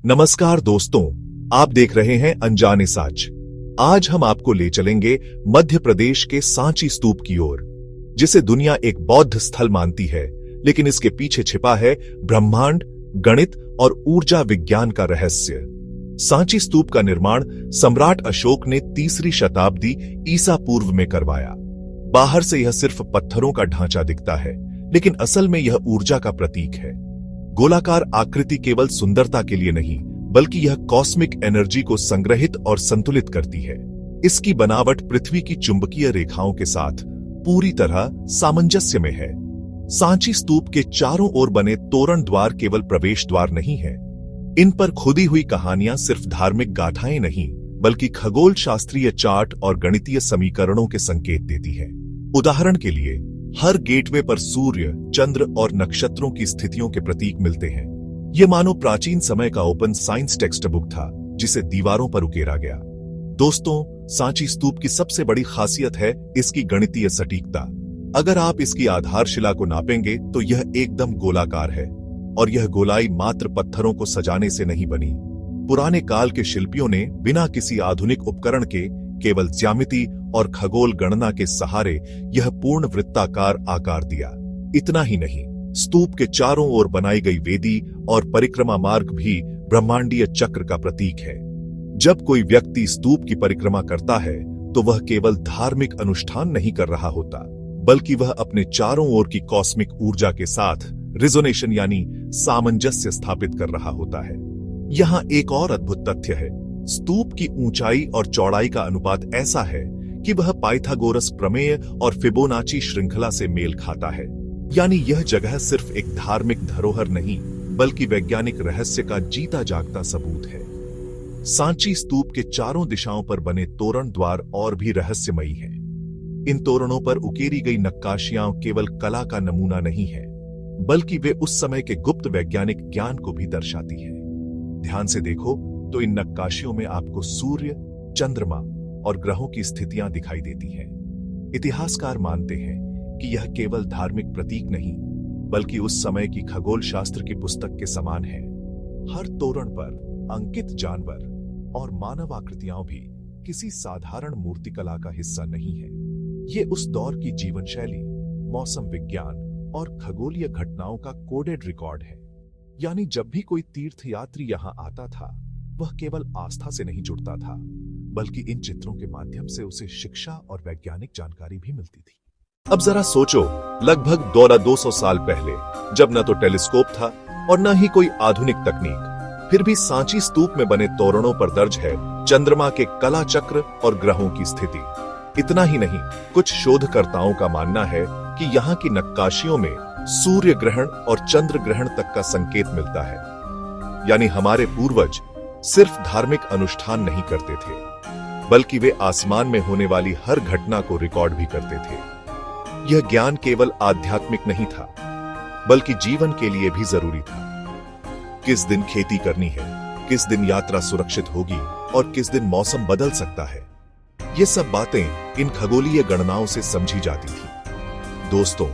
नमस्कार दोस्तों, आप देख रहे हैं अनजाने साच। आज हम आपको ले चलेंगे मध्य प्रदेश के सांची स्तूप की ओर, जिसे दुनिया एक बौद्ध स्थल मानती है, लेकिन इसके पीछे छिपा है ब्रह्मांड, गणित और ऊर्जा विज्ञान का रहस्य। सांची स्तूप का निर्माण सम्राट अशोक ने 3री शताब्दी ईसा पूर्व में करवाया। बाहर से यह सिर्फ पत्थरों का ढांचा दिखता है, लेकिन असल में यह ऊर्जा का प्रतीक है। गोलाकार आकृति केवल सुंदरता के लिए नहीं, बल्कि यह कॉस्मिक एनर्जी को संग्रहित और संतुलित करती है। इसकी बनावट पृथ्वी की चुंबकीय रेखाओं के साथ पूरी तरह सामंजस्य में है। सांची स्तूप के चारों ओर बने तोरण द्वार केवल प्रवेश द्वार नहीं है। इन पर खुदी हुई कहानियां सिर्फ धार्मिक गाथाएं नहीं, बल्कि खगोल शास्त्रीय चार्ट और गणितीय समीकरणों के संकेत देती है। उदाहरण के लिए, हर गेटवे पर सूर्य, चंद्र और नक्षत्रों की स्थितियों के प्रतीक मिलते हैं। यह मानो प्राचीन समय का ओपन साइंस टेक्स्ट बुक था, जिसे दीवारों पर उकेरा गया। दोस्तों, सांची स्तूप की सबसे बड़ी खासियत है इसकी गणितीय सटीकता। अगर आप इसकी आधारशिला को नापेंगे तो यह एकदम गोलाकार है, और यह गोलाई मात्र पत्थरों को सजाने से नहीं बनी। पुराने काल के शिल्पियों ने बिना किसी आधुनिक उपकरण के केवल ज्यामिति और खगोल गणना के सहारे यह पूर्ण वृत्ताकार आकार दिया। इतना ही नहीं, स्तूप के चारों ओर बनाई गई वेदी और परिक्रमा मार्ग भी ब्रह्मांडीय चक्र का प्रतीक है। जब कोई व्यक्ति स्तूप की परिक्रमा करता है, तो वह केवल धार्मिक अनुष्ठान नहीं कर रहा होता, बल्कि वह अपने चारों ओर की कॉस्मिक ऊर्जा के साथ रिजोनेशन यानी सामंजस्य स्थापित कर रहा होता है। यहाँ एक और अद्भुत तथ्य है। स्तूप की ऊंचाई और चौड़ाई का अनुपात ऐसा है कि वह पाइथागोरस प्रमेय और फिबोनाची श्रृंखला से मेल खाता है। यानी यह जगह सिर्फ एक धार्मिक धरोहर नहीं, बल्कि वैज्ञानिक रहस्य का जीता जागता सबूत है। सांची स्तूप के चारों दिशाओं पर बने तोरण द्वार और भी रहस्यमयी हैं। इन तोरणों पर उकेरी गई नक्काशियां केवल कला का नमूना नहीं है, बल्कि वे उस समय के गुप्त वैज्ञानिक ज्ञान को भी दर्शाती है। ध्यान से देखो तो इन नक्काशियों में आपको सूर्य, चंद्रमा और ग्रहों की स्थितियां दिखाई देती हैं। इतिहासकार मानते हैं कि यह केवल धार्मिक प्रतीक नहीं, बल्कि उस समय की खगोल शास्त्र की पुस्तक के समान है। हर तोरण पर अंकित जानवर और मानव आकृतियां भी किसी साधारण मूर्तिकला का हिस्सा नहीं है। ये उस दौर की जीवन शैली, मौसम विज्ञान और खगोलीय घटनाओं का कोडेड रिकॉर्ड है। यानी जब भी कोई तीर्थयात्री यहां आता था, वह केवल आस्था से नहीं जुड़ता था, बल्कि इन चित्रों के माध्यम से उसे शिक्षा और वैज्ञानिक जानकारी भी मिलती थी। अब जरा सोचो, लगभग 200 साल पहले, जब न तो टेलीस्कोप था और न ही कोई आधुनिक तकनीक, फिर भी सांची स्तूप में बने तोरणों पर दर्ज है चंद्रमा के कला चक्र और ग्रहों की स्थिति। इतना ही नहीं, कुछ शोधकर्ताओं का मानना है कि यहाँ की नक्काशियों में सूर्य ग्रहण और चंद्र ग्रहण तक का संकेत मिलता है। यानी हमारे पूर्वज सिर्फ धार्मिक अनुष्ठान नहीं करते थे, बल्कि वे आसमान में होने वाली हर घटना को रिकॉर्ड भी करते थे। यह ज्ञान केवल आध्यात्मिक नहीं था, बल्कि जीवन के लिए भी जरूरी था। किस दिन खेती करनी है, किस दिन यात्रा सुरक्षित होगी और किस दिन मौसम बदल सकता है, ये सब बातें इन खगोलीय गणनाओं से समझी जाती थी। दोस्तों,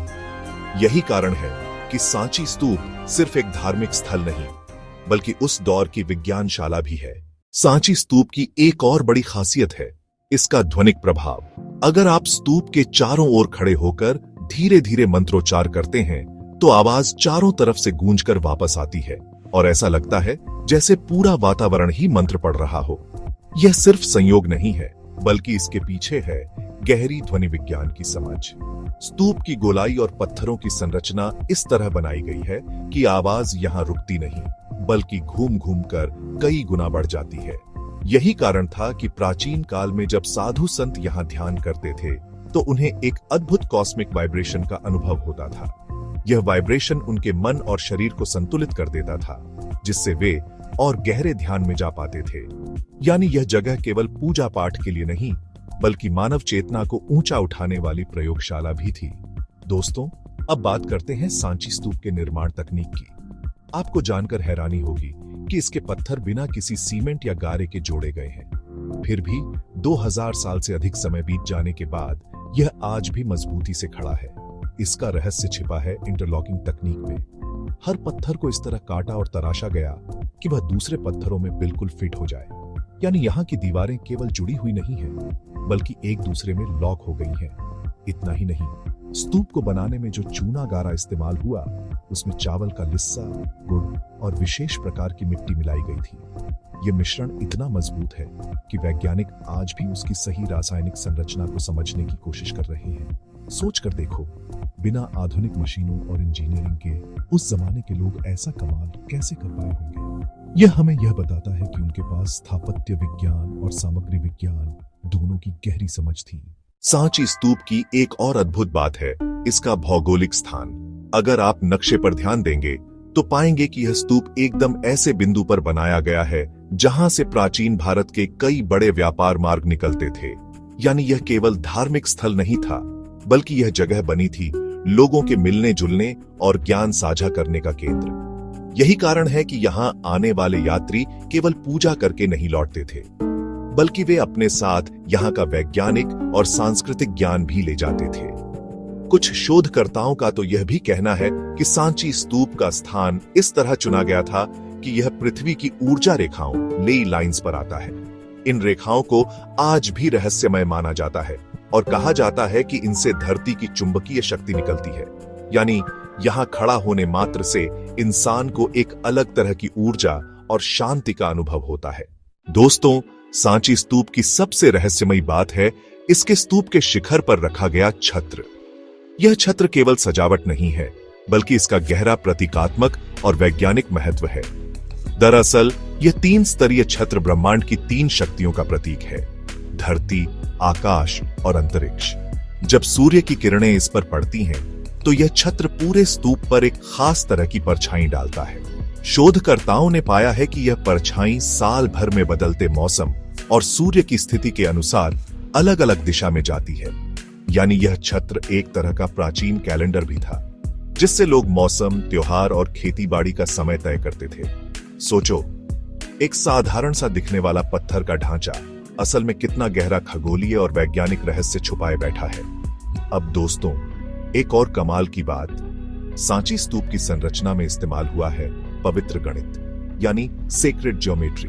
यही कारण है कि सांची स्तूप सिर्फ एक धार्मिक स्थल नहीं, बल्कि उस दौर की विज्ञानशाला भी है। सांची स्तूप की एक और बड़ी खासियत है इसका ध्वनिक प्रभाव। अगर आप स्तूप के चारों ओर खड़े होकर धीरे धीरे मंत्रोच्चार करते हैं, तो आवाज चारों तरफ से गूंजकर वापस आती है और ऐसा लगता है जैसे पूरा वातावरण ही मंत्र पढ़ रहा हो। यह सिर्फ संयोग नहीं है, बल्कि इसके पीछे है गहरी ध्वनि विज्ञान की समझ। स्तूप की गोलाई और पत्थरों की संरचना इस तरह बनाई गई है कि आवाज यहाँ रुकती नहीं, बल्कि घूम घूम कर कई गुना बढ़ जाती है। यही कारण था कि प्राचीन काल में जब साधु संत यहाँ ध्यान करते थे, तो उन्हें एक अद्भुत कॉस्मिक वाइब्रेशन का अनुभव होता था। यह वाइब्रेशन उनके मन और शरीर को संतुलित कर देता था, जिससे वे और गहरे ध्यान में जा पाते थे। यानी यह जगह केवल पूजा पाठ के लिए नहीं, बल्कि मानव चेतना को ऊंचा उठाने वाली प्रयोगशाला भी थी। दोस्तों, अब बात करते हैं सांची स्तूप के निर्माण तकनीक की। आपको जानकर हैरानी होगी कि इसके पत्थर बिना किसी सीमेंट या गारे के जोड़े गए हैं। फिर भी 2000 साल से अधिक समय बीत जाने के बाद यह आज भी मजबूती से खड़ा है। इसका रहस्य छिपा है इंटरलॉकिंग तकनीक में। हर पत्थर को इस तरह काटा और तराशा गया कि वह दूसरे पत्थरों में बिल्कुल फिट हो जाए। यानी यहाँ की दीवारें केवल जुड़ी हुई नहीं हैं, बल्कि एक दूसरे में लॉक हो गई हैं। इतना ही नहीं, स्तूप को बनाने में जो चूना गारा इस्तेमाल हुआ, उसमें चावल का लिस्सा, गुड़ और विशेष प्रकार की मिट्टी मिलाई गई थी। यह मिश्रण इतना मजबूत है कि वैज्ञानिक आज भी उसकी सही रासायनिक संरचना को समझने की कोशिश कर रहे हैं। सोच कर देखो, बिना आधुनिक मशीनों और इंजीनियरिंग के उस जमाने के लोग ऐसा कमाल कैसे कर पाए होंगे। यह हमें यह बताता है कि उनके पास स्थापत्य विज्ञान और सामग्री विज्ञान दोनों की गहरी समझ थी। सांची स्तूप की एक और अद्भुत बात है इसका भौगोलिक स्थान। अगर आप नक्शे पर ध्यान देंगे तो पाएंगे कि यह स्तूप एकदम ऐसे बिंदु पर बनाया गया है जहां से प्राचीन भारत के कई बड़े व्यापार मार्ग निकलते थे। यानी यह केवल धार्मिक स्थल नहीं था, बल्कि यह जगह बनी थी लोगों के मिलने जुलने और ज्ञान साझा करने का केंद्र। यही कारण है कि यहाँ आने वाले यात्री केवल पूजा करके नहीं लौटते थे, बल्कि वे अपने साथ यहाँ का वैज्ञानिक और सांस्कृतिक ज्ञान भी ले जाते थे। कुछ शोधकर्ताओं का तो यह भी कहना है कि सांची स्तूप का स्थान इस तरह चुना गया था कि यह पृथ्वी की ऊर्जा रेखाओं लेई लाइंस पर आता है। इन रेखाओं को आज भी रहस्यमय माना जाता है और कहा जाता है कि इनसे धरती की चुंबकीय शक्ति निकलती है। यानी यहाँ खड़ा होने मात्र से इंसान को एक अलग तरह की ऊर्जा और शांति का अनुभव होता है। दोस्तों, सांची स्तूप की सबसे रहस्यमयी बात है इसके स्तूप के शिखर पर रखा गया छत्र। यह छत्र केवल सजावट नहीं है, बल्कि इसका गहरा प्रतीकात्मक और वैज्ञानिक महत्व है। दरअसल यह 3 स्तरीय छत्र ब्रह्मांड की 3 शक्तियों का प्रतीक है: धरती, आकाश और अंतरिक्ष। जब सूर्य की किरणें इस पर पड़ती हैं, तो यह छत्र पूरे स्तूप पर एक खास तरह की परछाई डालता है। शोधकर्ताओं ने पाया है कि यह परछाई साल भर में बदलते मौसम और सूर्य की स्थिति के अनुसार अलग अलग दिशा में जाती है। यानी यह छत्र एक तरह का प्राचीन कैलेंडर भी था, जिससे लोग मौसम, त्योहार और खेतीबाड़ी का समय तय करते थे। सोचो, एक साधारण सा दिखने वाला पत्थर का ढांचा असल में कितना गहरा खगोलीय और वैज्ञानिक रहस्य छुपाए बैठा है। अब दोस्तों, एक और कमाल की बात, सांची स्तूप की संरचना में इस्तेमाल हुआ है पवित्र गणित, यानी सेक्रेड ज्योमेट्री।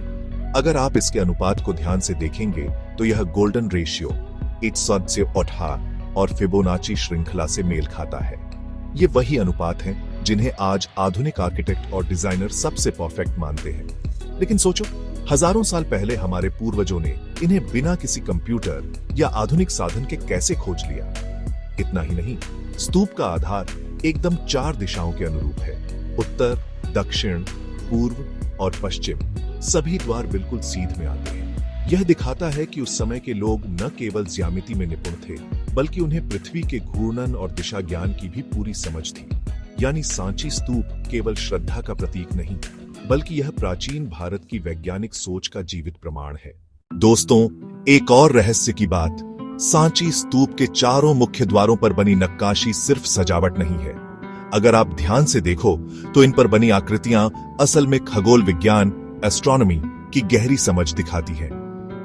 अगर आप इसके अनुपात को ध्यान से देखेंगे तो यह गोल्डन रेशियो 1/8 और फिबोनाची श्रृंखला से मेल खाता है। ये वही अनुपात हैं जिन्हें आज आधुनिक आर्किटेक्ट और डिजाइनर सबसे परफेक्ट मानते हैं। लेकिन सोचो, हजारों साल पहले हमारे पूर्वजों ने इन्हें बिना किसी कंप्यूटर या आधुनिक साधन के कैसे खोज लिया। इतना ही नहीं, स्तूप का आधार एकदम 4 दिशाओं के अनुरूप है: उत्तर, दक्षिण, पूर्व और पश्चिम। सभी द्वार बिल्कुल सीध में आते हैं। यह दिखाता है कि उस समय के लोग न केवल ज्यामिति में निपुण थे, बल्कि उन्हें पृथ्वी के घूर्णन और दिशा ज्ञान की भी पूरी समझ थी। यानी सांची स्तूप केवल श्रद्धा का प्रतीक नहीं, बल्कि यह प्राचीन भारत की वैज्ञानिक सोच का जीवित प्रमाण है। दोस्तों, एक और रहस्य की बात, सांची स्तूप के चारों मुख्य द्वारों पर बनी नक्काशी सिर्फ सजावट नहीं है। अगर आप ध्यान से देखो तो इन पर बनी आकृतियां असल में खगोल विज्ञान, एस्ट्रोनॉमी की गहरी समझ दिखाती है।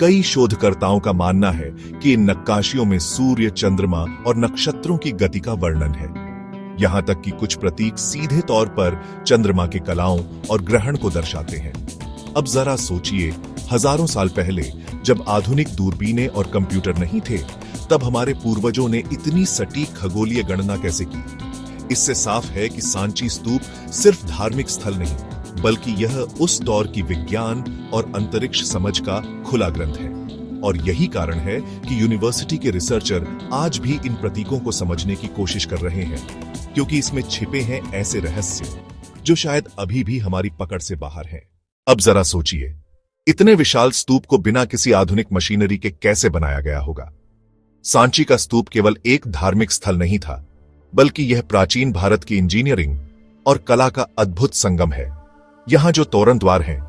कई शोधकर्ताओं का मानना है कि इन नक्काशियों में सूर्य, चंद्रमा और नक्षत्रों की गति का वर्णन है। यहां तक कि कुछ प्रतीक सीधे तौर पर चंद्रमा के कलाओं और ग्रहण को दर्शाते हैं। अब जरा सोचिए, हजारों साल पहले जब आधुनिक दूरबीनें और कंप्यूटर नहीं थे, तब हमारे पूर्वजों ने इतनी सटीक खगोलीय गणना कैसे की। इससे साफ है कि सांची स्तूप सिर्फ धार्मिक स्थल नहीं, बल्कि यह उस दौर की विज्ञान और अंतरिक्ष समझ का खुला ग्रंथ है। और यही कारण है कि यूनिवर्सिटी के रिसर्चर आज भी इन प्रतीकों को समझने की कोशिश कर रहे हैं, क्योंकि इसमें छिपे हैं ऐसे रहस्य जो शायद अभी भी हमारी पकड़ से बाहर हैं। अब जरा सोचिए, इतने विशाल स्तूप को बिना किसी आधुनिक मशीनरी के कैसे बनाया गया होगा। सांची का स्तूप केवल एक धार्मिक स्थल नहीं था, बल्कि यह प्राचीन भारत की इंजीनियरिंग और कला का अद्भुत संगम है। यहां जो तोरण द्वार हैं,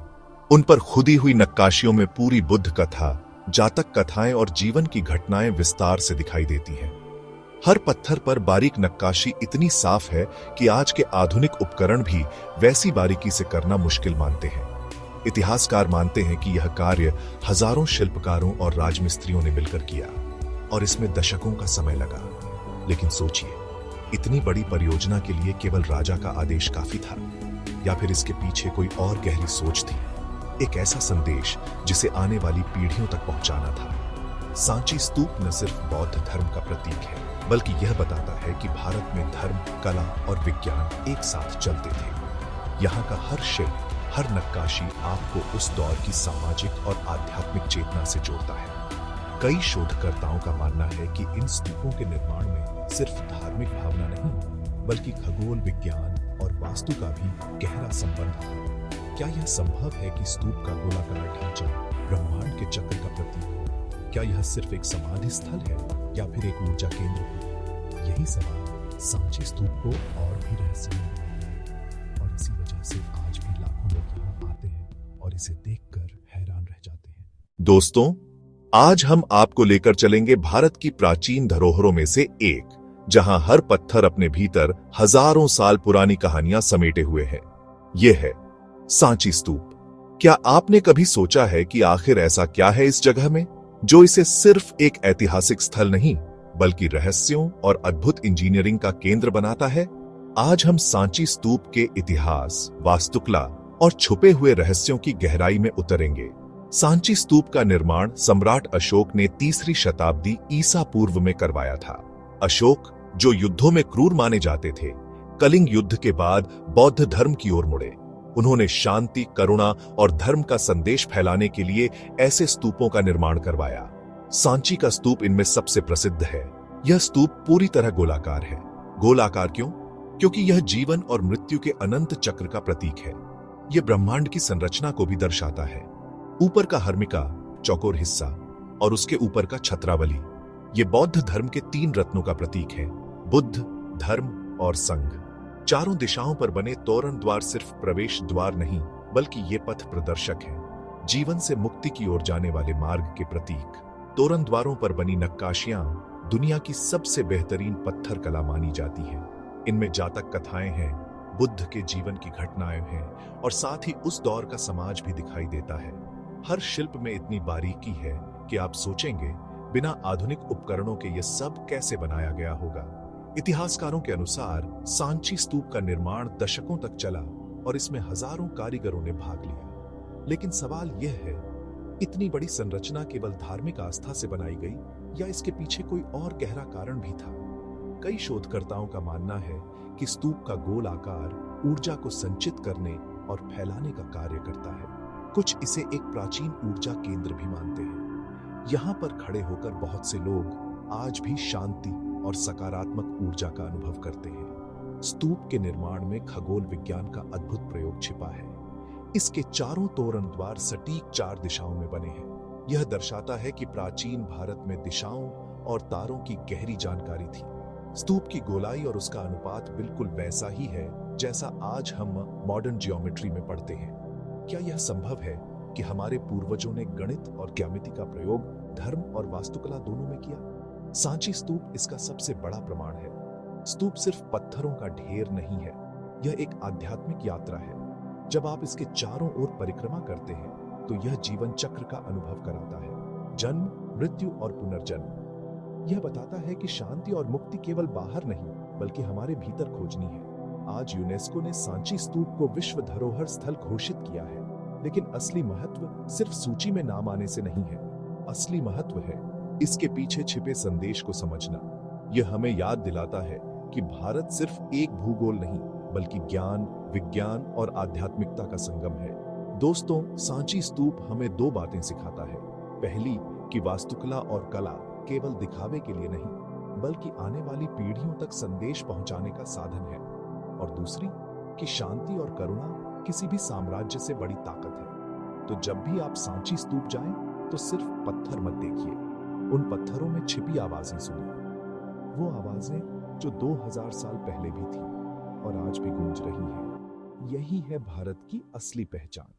उन पर खुदी हुई नक्काशियों में पूरी बुद्ध कथा, जातक कथाएं और जीवन की घटनाएं विस्तार से दिखाई देती हैं। हर पत्थर पर बारीक नक्काशी इतनी साफ है कि आज के आधुनिक उपकरण भी वैसी बारीकी से करना मुश्किल मानते हैं। इतिहासकार मानते हैं कि यह कार्य हजारों शिल्पकारों और राजमिस्त्रियों ने मिलकर किया और इसमें दशकों का समय लगा। लेकिन सोचिए, इतनी बड़ी परियोजना के लिए केवल राजा का आदेश काफी था, या फिर इसके पीछे कोई और गहरी सोच थी, एक ऐसा संदेश जिसे आने वाली पीढ़ियों तक पहुंचाना था। सांची स्तूप न सिर्फ बौद्ध धर्म का प्रतीक है, बल्कि यह बताता है कि भारत में धर्म, कला और विज्ञान एक साथ चलते थे। यहाँ का हर शिल्प, हर नक्काशी आपको उस दौर की सामाजिक और आध्यात्मिक चेतना से जोड़ता है। कई शोधकर्ताओं का मानना है कि इन स्तूपों के निर्माण में सिर्फ धार्मिक भावना नहीं, बल्कि खगोल विज्ञान और वास्तु का भी गहरा संबंध था। क्या यह संभव है कि स्तूप का गोलाकार ढांचा ब्रह्मांड के चक्र का प्रतीक हो? क्या यह सिर्फ एक समाधि स्थल है या फिर एक ऊर्जा केंद्र हो? यही सवाल सांची स्तूप को और भी रहस्यमय बनाता है, और इसी वजह से आज भी लाखों लोग यहाँ आते हैं और इसे देखकर हैरान रह जाते हैं। दोस्तों, आज हम आपको लेकर चलेंगे भारत की प्राचीन धरोहरों में से एक, जहां हर पत्थर अपने भीतर हजारों साल पुरानी कहानियां समेटे हुए है। यह है सांची स्तूप। क्या आपने कभी सोचा है कि आखिर ऐसा क्या है इस जगह में जो इसे सिर्फ एक ऐतिहासिक स्थल नहीं, बल्कि रहस्यों और अद्भुत इंजीनियरिंग का केंद्र बनाता है? आज हम सांची स्तूप के इतिहास, वास्तुकला और छुपे हुए रहस्यों की गहराई में उतरेंगे। सांची स्तूप का निर्माण सम्राट अशोक ने 3री शताब्दी ईसा पूर्व में करवाया था। अशोक, जो युद्धों में क्रूर माने जाते थे, कलिंग युद्ध के बाद बौद्ध धर्म की ओर मुड़े। उन्होंने शांति, करुणा और धर्म का संदेश फैलाने के लिए ऐसे स्तूपों का निर्माण करवाया। सांची का स्तूप इनमें सबसे प्रसिद्ध है। यह स्तूप पूरी तरह गोलाकार है। गोलाकार क्यों? क्योंकि यह जीवन और मृत्यु के अनंत चक्र का प्रतीक है। यह ब्रह्मांड की संरचना को भी दर्शाता है। ऊपर का हर्मिका, चौकोर हिस्सा, और उसके ऊपर का छत्रावली, ये बौद्ध धर्म के 3 रत्नों का प्रतीक है: बुद्ध, धर्म और संघ। चारों दिशाओं पर बने तोरण द्वार सिर्फ प्रवेश द्वार नहीं, बल्कि ये पथ प्रदर्शक हैं, जीवन से मुक्ति की ओर जाने वाले मार्ग के प्रतीक। तोरण द्वारों पर बनी नक्काशियां दुनिया की सबसे बेहतरीन पत्थर कला मानी जाती हैं। इनमें जातक कथाएं हैं, बुद्ध के जीवन की घटनाएं हैं, और साथ ही उस दौर का समाज भी दिखाई देता है। हर शिल्प में इतनी बारीकी है कि आप सोचेंगे, बिना आधुनिक उपकरणों के ये सब कैसे बनाया गया होगा। इतिहासकारों के अनुसार सांची स्तूप का निर्माण दशकों तक चला और इसमें हजारों कारीगरों ने भाग लिया। लेकिन सवाल यह है, इतनी बड़ी संरचना केवल धार्मिक आस्था से बनाई गई या इसके पीछे कोई और गहरा कारण भी था? कई शोधकर्ताओं का मानना है कि स्तूप का गोल आकार ऊर्जा को संचित करने और फैलाने का कार्य करता है। कुछ इसे एक प्राचीन ऊर्जा केंद्र भी मानते हैं। यहाँ पर खड़े होकर बहुत से लोग आज भी शांति और सकारात्मक ऊर्जा का अनुभव करते हैं। स्तूप के निर्माण में खगोल विज्ञान का अद्भुत प्रयोग छिपा है। इसके चारों तोरण द्वार सटीक 4 दिशाओं में बने हैं। यह दर्शाता है कि प्राचीन भारत में दिशाओं और तारों की गहरी जानकारी थी। स्तूप की गोलाई और उसका अनुपात बिल्कुल वैसा ही है जैसा आज हम मॉडर्न जियोमेट्री में पढ़ते हैं। क्या यह संभव है कि हमारे पूर्वजों ने गणित और ज्यामिति का प्रयोग धर्म और वास्तुकला दोनों में किया? सांची स्तूप इसका सबसे बड़ा प्रमाण है। स्तूप सिर्फ पत्थरों का ढेर नहीं है, यह एक आध्यात्मिक यात्रा है। जब आप इसके चारों ओर परिक्रमा करते हैं तो यह जीवन चक्र का अनुभव कराता है: जन्म, मृत्यु और पुनर्जन्म। यह बताता है कि शांति और मुक्ति केवल बाहर नहीं, बल्कि हमारे भीतर खोजनी है। आज यूनेस्को ने सांची स्तूप को विश्व धरोहर स्थल घोषित किया है, लेकिन असली महत्व सिर्फ सूची में नाम आने से नहीं है। असली महत्व है इसके पीछे छिपे संदेश को समझना। यह हमें याद दिलाता है कि भारत सिर्फ एक भूगोल नहीं, बल्कि ज्ञान, विज्ञान और आध्यात्मिकता का संगम है। दोस्तों, सांची स्तूप हमें 2 बातें सिखाता है। पहली, कि वास्तुकला और कला केवल दिखावे के लिए नहीं, बल्कि आने वाली पीढ़ियों तक संदेश पहुंचाने का साधन है। और दूसरी, कि शांति और करुणा किसी भी साम्राज्य से बड़ी ताकत है। तो जब भी आप सांची स्तूप जाएं, तो सिर्फ पत्थर मत देखिए, उन पत्थरों में छिपी आवाजें सुनिए। वो आवाजें जो 2000 साल पहले भी थी और आज भी गूंज रही हैं। यही है भारत की असली पहचान।